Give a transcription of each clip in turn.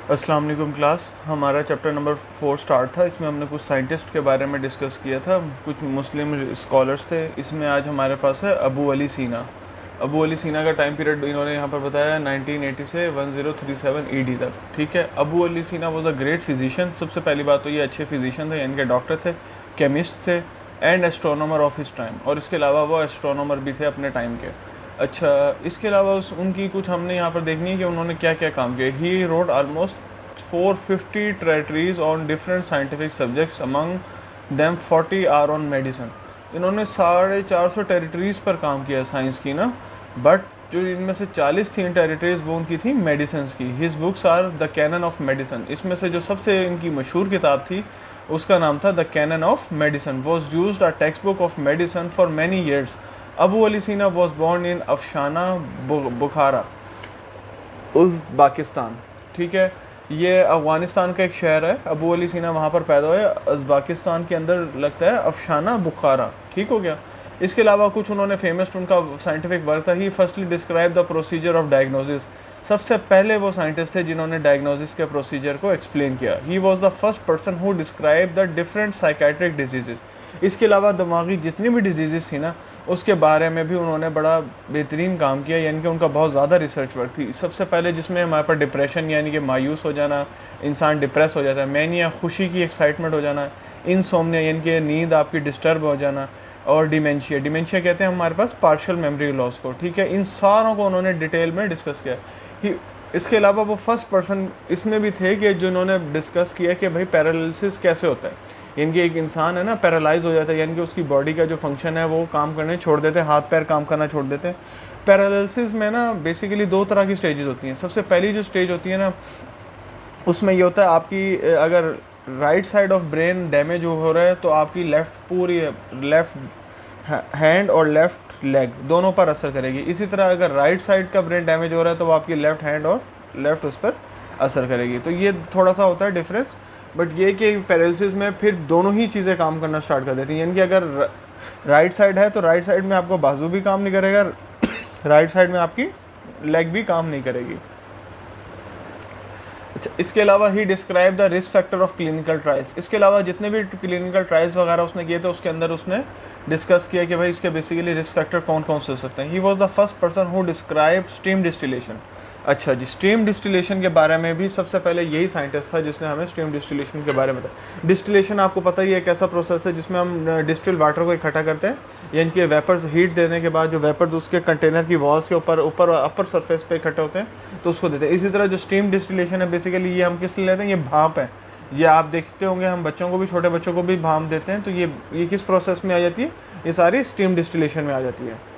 अस्सलाम वालेकुम क्लास। हमारा चैप्टर नंबर 4 स्टार्ट था। इसमें हमने कुछ साइंटिस्ट के बारे में डिस्कस किया था, कुछ मुस्लिम स्कॉलर्स थे। इसमें आज हमारे पास है अबू अली सीना। अबू अली सीना का टाइम पीरियड इन्होंने यहाँ पर बताया 1980 से 1037 ईडी तक। ठीक है, Abu Ali Sina was a great physician. सबसे पहली बात तो ये अच्छे फिजिशियन थे, यानी कि डॉक्टर थे, केमिस्ट थे and astronomer of his time. और इसके अलावा वो एस्ट्रोनॉमर भी थे अपने टाइम के। अच्छा, इसके अलावा उनकी कुछ हमने यहाँ पर देखनी है कि उन्होंने क्या क्या काम किया। He wrote almost 450 treatises on different scientific subjects, among them 40 are on medicine. इन्होंने 450 टेरिटरीज़ पर काम किया साइंस की ना, बट जो इनमें से 40 थी टेरिटरीज़ वो उनकी थी मेडिसिन की। His books are the canon of medicine. इसमें से जो सबसे इनकी मशहूर किताब थी उसका नाम था the canon of medicine. Was used a text book of medicine for many years. Abu Ali Sina was born in Afshana, Bukhara, Uzbekistan. ठीक है, ये अफ़गानिस्तान का एक शहर है। अबू अली सीना वहाँ पर पैदा हुए, उज़्बेकिस्तान के अंदर लगता है अफशाना बुखारा। ठीक हो गया। इसके अलावा कुछ उन्होंने फेमस उनका साइंटिफिक वर्क था। He firstly describe the procedure of diagnosis. सबसे पहले वो साइंटिस्ट थे जिन्होंने डायग्नोसिस के प्रोसीजर को एक्सप्लेन किया। He was the first person who describe the different psychiatric disease. इसके अलावा दिमागी जितनी भी डिजीज़ थी ना उसके बारे में भी उन्होंने बड़ा बेहतरीन काम किया, यानी कि उनका बहुत ज़्यादा रिसर्च वर्क थी। सबसे पहले जिसमें हमारे पास डिप्रेशन यानी कि मायूस हो जाना, इंसान डिप्रेस हो जाता है, मैनिया खुशी की एक्साइटमेंट हो जाना, इनसोम्निया यानी कि नींद आपकी डिस्टर्ब हो जाना, और डिमेंशिया, डिमेंशिया कहते हैं हमारे पास पार्शियल मेमोरी लॉस को। ठीक है, इन सारों को उन्होंने डिटेल में डिस्कस किया। इसके अलावा वो फर्स्ट पर्सन इसमें भी थे कि जिन्होंने डिस्कस किया कि भाई पैरालिसिस कैसे होता है। यानी कि एक इंसान है ना पैरालाइज हो जाता है, यानी कि उसकी बॉडी का जो फंक्शन है वो काम करने छोड़ देते हैं, हाथ पैर काम करना छोड़ देते हैं। पैरालिसिस में ना बेसिकली दो तरह की स्टेजेस होती हैं। सबसे पहली जो स्टेज होती है ना उसमें ये होता है आपकी अगर right side of brain damage हो रहा है तो आपकी पूरी लेफ़्ट हैंड और लेफ़्ट लेग दोनों पर असर करेगी। इसी तरह अगर राइट साइड का ब्रेन डैमेज हो रहा है तो वो आपकी लेफ़्ट हैंड और लेफ़्ट उस पर असर करेगी। तो ये थोड़ा सा होता है डिफरेंस। बट ये कि पैरालिसिस में फिर दोनों ही चीज़ें काम करना स्टार्ट कर देती हैं। यानी कि अगर राइट साइड है तो राइट साइड में आपको बाजू भी काम नहीं करेगा, राइट साइड में आपकी लेग भी काम नहीं करेगी। अच्छा, इसके अलावा he describe the risk factor of clinical trials. इसके अलावा जितने भी क्लिनिकल ट्रायल्स वगैरह उसने किए थे उसके अंदर उसने डिस्कस किया कि भाई इसके बेसिकली रिस्क फैक्टर कौन कौन से हो सकते हैं। He was the first person who describe steam distillation. अच्छा जी, स्टीम डिस्टिलेशन के बारे में भी सबसे पहले यही साइंटिस्ट था जिसने हमें स्टीम डिस्टिलेशन के बारे में बताया। डिस्टिलेशन आपको पता ही है एक ऐसा प्रोसेस है जिसमें हम डिस्टिल वाटर को इकट्ठा करते हैं, यानी कि वेपर्स हीट देने के बाद जो वेपर्स उसके कंटेनर की वॉल्स के ऊपर अपर सरफेस पे इकट्ठे होते हैं तो उसको देते हैं। इसी तरह जो स्टीम डिस्टिलेशन है बेसिकली ये हम किस लिए लेते हैं, ये भाप है। ये आप देखते होंगे हम बच्चों को भी, छोटे बच्चों को भी भाप देते हैं। तो ये किस प्रोसेस में आ जाती है, ये सारी स्टीम डिस्टिलेशन में आ जाती है।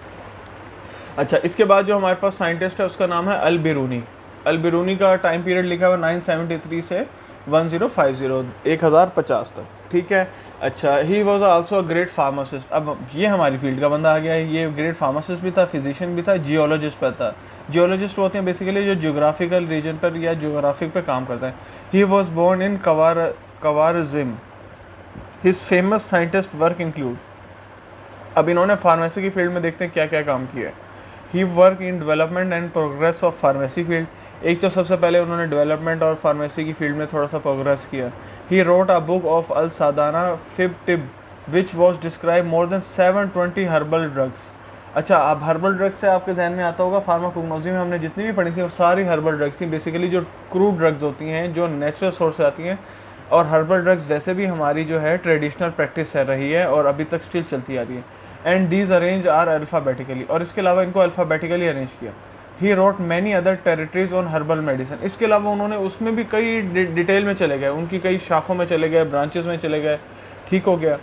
अच्छा, इसके बाद जो हमारे पास साइंटिस्ट है उसका नाम है अल बिरूनी। अल बिरूनी का टाइम पीरियड लिखा हुआ 973 से 1050 तक। ठीक है। अच्छा, he was also a great pharmacist. अब ये हमारी फील्ड का बंदा आ गया है। ये ग्रेट फार्मासिस्ट भी था, फिजिशियन भी था, जियोलॉजिस्ट पर था। जियोलॉजिस्ट होते हैं बेसिकली जो जियोग्राफिकल रीजन पर या जियोग्राफिक पर काम करता है। He was born in Khwarazm. His famous scientist work include. अब इन्होंने फार्मेसी की फील्ड में देखते हैं क्या क्या काम किया है। He work in development and progress of pharmacy field. एक तो सबसे पहले उन्होंने डेवलपमेंट और फार्मेसी की फील्ड में थोड़ा सा प्रोग्रेस किया। He wrote a book of al Saidana फिब टिब which was describe more than 720 herbal drugs. अच्छा, अब हर्बल ड्रग्स से आपके जहन में आता होगा फार्माकोग्नोलॉजी में हमने जितनी भी पढ़ी थी वो सारी हर्बल ड्रग्स थी। बेसिकली जो क्रूड ड्रग्स होती हैं जो नेचुरल सोर्स से आती हैं, और हर्बल ड्रग्स वैसे भी हमारी जो है ट्रेडिशनल प्रैक्टिस है रही है और अभी तक स्टिल चलती आ रही है। And these arrange are alphabetically, और इसके अलावा इनको अल्फ़ाबेटिकली अरेंज किया। He wrote many other territories on herbal medicine. इसके अलावा उन्होंने उसमें भी कई डिटेल में चले गए, उनकी कई शाखों में चले गए, ब्रांचेस में चले गए। ठीक हो गया।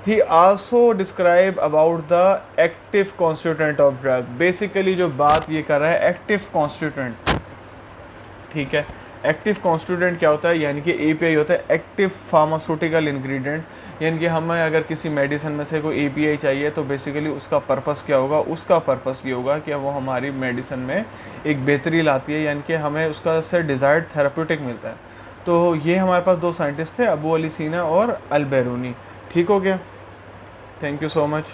ही also describe about the active constituent of drug. Basically जो बात ये कर रहा है एक्टिव कॉन्स्टिट्यूएंट। ठीक है, एक्टिव कॉन्स्टिट्यूएंट क्या होता है, यानी कि एपीआई होता है एक्टिव फार्मास्यूटिकल इंग्रेडिएंट। यानी कि हमें अगर किसी मेडिसिन में से कोई एपीआई चाहिए तो बेसिकली उसका पर्पस क्या होगा, उसका पर्पस ये होगा कि वो हमारी मेडिसिन में एक बेहतरी लाती है, यानी कि हमें उसका से डिज़ायर्ड थेराप्यूटिक मिलता है। तो ये हमारे पास दो साइंटिस्ट थे, अबू अली सीना और अल बिरूनी। ठीक हो गया, थैंक यू सो मच।